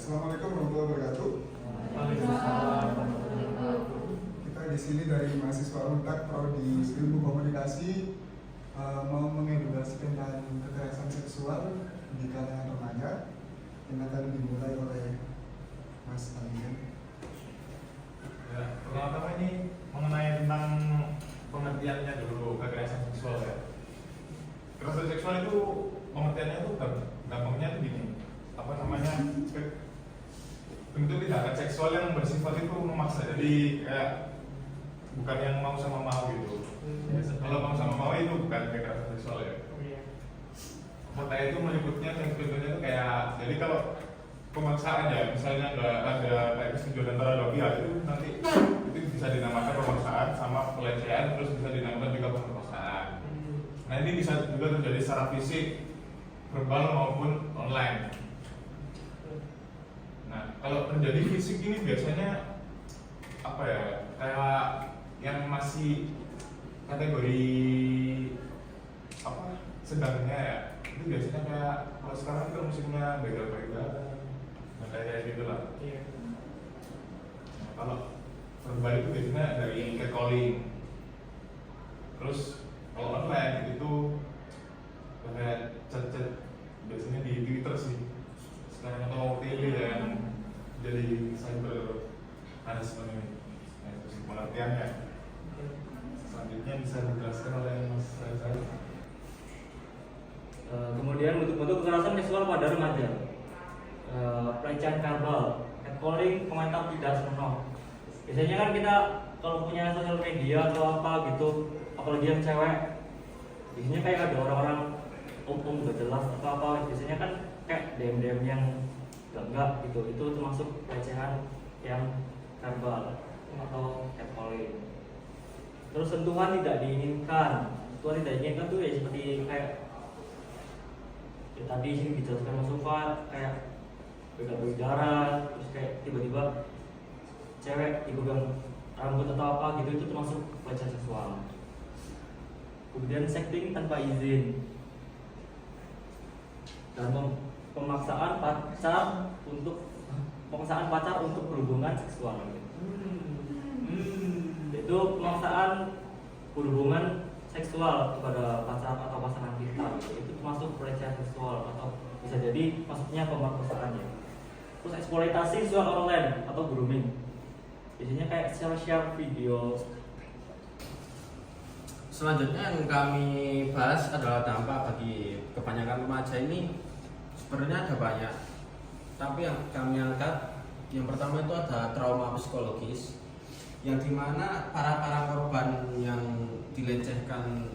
Assalamualaikum warahmatullahi wabarakatuh. Waalaikumsalam. Kita di sini dari mahasiswa Untak Prodi Ilmu Komunikasi mau mengedukasi tentang kekerasan seksual di kalangan remaja yang akan dimulai oleh Mas Alien. Ya, pertama-tama ini mengenai tentang pengertiannya dulu kekerasan seksual ya. Kekerasan seksual itu pengertiannya itu gampangnya itu gini, apa namanya, bentuk tindakan seksual yang bersifat itu memaksa, jadi kayak bukan yang mau sama mau gitu. Kalau mau sama mau itu bukan kekerasan seksual ya. Kota itu menyebutnya contohnya itu kayak, jadi kalau pemaksaan ya, misalnya nggak ada kayak kesetujuan antara dua pihak itu nanti itu bisa dinamakan pemaksaan sama pelecehan, terus bisa dinamakan juga pemerkosaan. Nah ini bisa juga terjadi secara fisik, verbal maupun online. Nah kalau terjadi fisik ini biasanya apa ya, kayak yang masih kategori apa sedangnya ya, itu biasanya kayak kalau sekarang kan musimnya begal-begal, nah kayak gitulah. Nah, kalau verbal itu biasanya dari catcalling. Terus kalau online itu kayak chat-chat biasanya di Twitter sih sekarang, atau tele yang jadi cyber harassment ini. Nah itu sih pengertiannya. Selanjutnya bisa dijelaskan oleh Mas Reza. Kemudian bentuk-bentuk kekerasan seksual pada remaja, pelecehan verbal, catcalling, komentar tidak senonoh. Biasanya kan kita kalau punya sosial media atau apa gitu, apalagi yang cewek, biasanya kayak ada orang-orang gak jelas atau apa, biasanya kan kayak DM yang enggak gitu, itu termasuk pelecehan yang verbal atau catcalling. Terus sentuhan tidak diinginkan, tuh ya seperti kayak ya tadi sini dijelaskan Mas Sufa, kayak begal-begal darah, terus kayak tiba-tiba cewek dipegang rambut atau apa gitu, itu termasuk pelecehan seksual. Kemudian sexting tanpa izin dan pemaksaan pacar untuk berhubungan seksual. Itu pemaksaan berhubungan seksual kepada pacar atau pasangan kita, itu termasuk pelecehan seksual atau bisa jadi maksudnya pemerkosaan ya. Terus eksploitasi seksual online atau grooming, biasanya kayak share video. Selanjutnya yang kami bahas adalah dampak bagi kebanyakan remaja ini. Sebenarnya ada banyak, tapi yang kami angkat yang pertama itu ada trauma psikologis, yang dimana para korban yang dilecehkan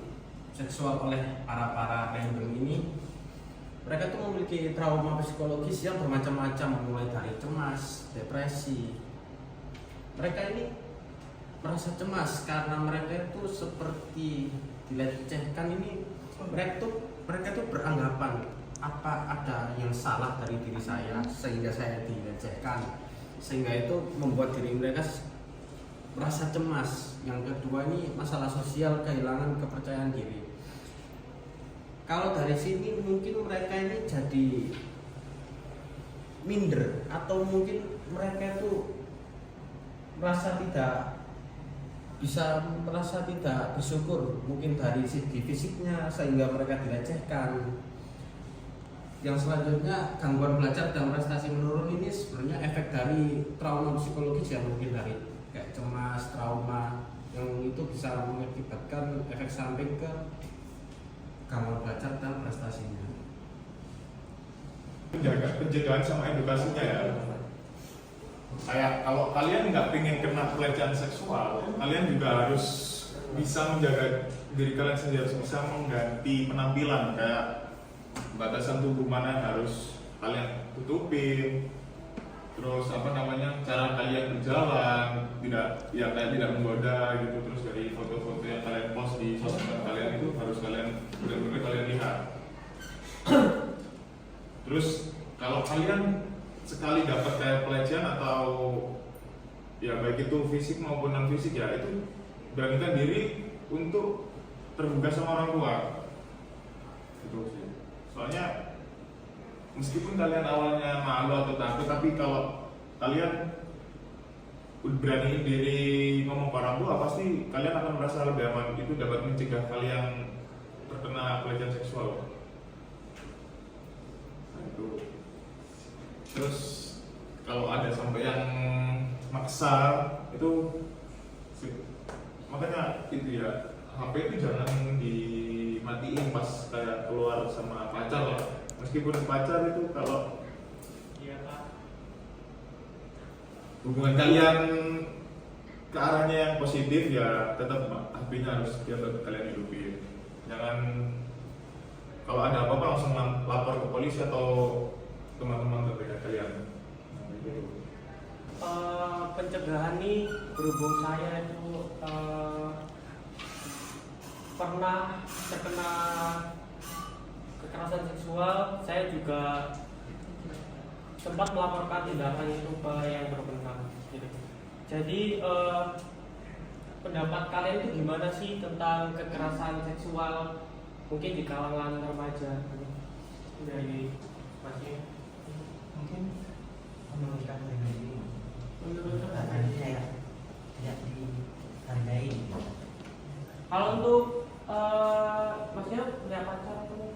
seksual oleh para random ini, mereka tuh memiliki trauma psikologis yang bermacam-macam, mulai dari cemas, depresi. Mereka ini merasa cemas karena mereka itu seperti dilecehkan ini, mereka tuh beranggapan apa ada yang salah dari diri saya sehingga saya dilecehkan, sehingga itu membuat diri mereka merasa cemas. Yang kedua ini masalah sosial, kehilangan kepercayaan diri. Kalau dari sini mungkin mereka ini jadi minder, atau mungkin mereka itu merasa tidak bersyukur mungkin dari segi fisiknya sehingga mereka dilecehkan. Yang selanjutnya gangguan belajar dan prestasi menurun, ini sebenarnya efek dari trauma psikologis yang mungkin dari kayak cemas, trauma, yang itu bisa mengakibatkan efek samping ke gangguan belajar dan prestasinya. Menjaga pencegahan sama edukasinya ya. Kayak kalau kalian nggak pengen kena pelecehan seksual, kalian juga harus bisa menjaga diri kalian sendiri, harus bisa mengganti penampilan, kayak batasan tubuh mana harus kalian tutupin, terus apa namanya, cara kalian berjalan tidak menggoda gitu, terus dari foto-foto yang kalian post di sosmed kalian itu harus kalian benar-benar kalian lihat. Terus kalau kalian sekali dapat kayak pelecehan atau ya baik itu fisik maupun non fisik ya, itu beranikan diri untuk terbuka sama orang tua. Itu sih. Soalnya meskipun kalian awalnya malu atau takut, tapi kalau kalian berani diri ngomong ke orang tua, pasti kalian akan merasa lebih aman. Itu dapat mencegah kalian terkena pelecehan seksual. Nah, itu. Terus kalau ada sampai yang maksa itu makanya itu ya, HP itu jangan dimatiin pas kayak keluar sama pacar lah. Meskipun pacar itu kalau hubungan kalian ke arahnya yang positif ya tetap HP-nya harus kalian hidupin. Jangan kalau ada apa-apa langsung lapor ke polisi atau teman-teman terdekat kalian. Nah, gitu. Pencegahan nih, berhubung saya itu pernah terkena kekerasan seksual, saya juga sempat melaporkan tindakan itu ke yang berwenang. Jadi pendapat kalian itu gimana sih tentang kekerasan seksual mungkin di kalangan remaja? Dari masih Mungkin menurut kami pribadi, menurut karena saya tidak dihargai. kalau untuk maksudnya punya pacar atau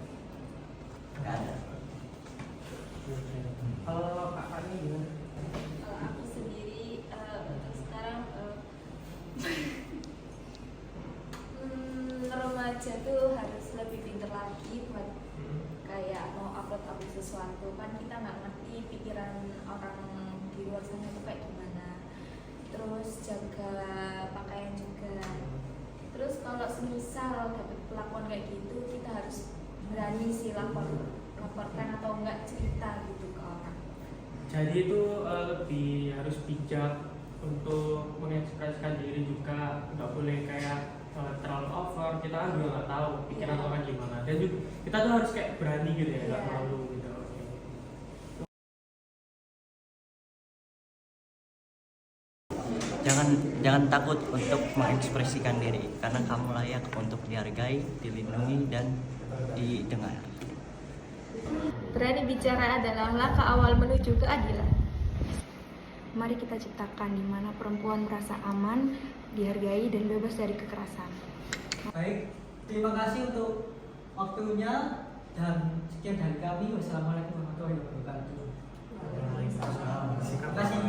Nggak ada. kalau kakaknya gimana? Kalau aku sendiri untuk sekarang remaja tuh harus lebih pintar lagi buat kayak mau upload sesuatu, kan kita nggak ngerti pikiran orang di luar sana itu kayak gimana. Terus jaga pakaian juga. Terus kalau semisal dapat perlakuan kayak gitu, kita harus berani sih laporkan atau enggak cerita gitu ke orang. Jadi itu lebih harus bijak untuk mengekspresikan diri juga, nggak boleh kayak terlalu over. Kita kan juga nggak tahu pikiran orang gimana, dan juga kita tuh harus kayak berani gitu ya, nggak Iya. terlalu gitu. Oke. Jangan takut untuk mengekspresikan diri, karena kamu layak untuk dihargai, dilindungi, dan didengar. Berani bicara adalah langkah awal menuju keadilan. Mari kita ciptakan di mana perempuan merasa aman, dihargai, dan bebas dari kekerasan. Baik, terima kasih untuk waktunya dan sekian dari kami. Wassalamualaikum warahmatullahi wabarakatuh. Terima kasih.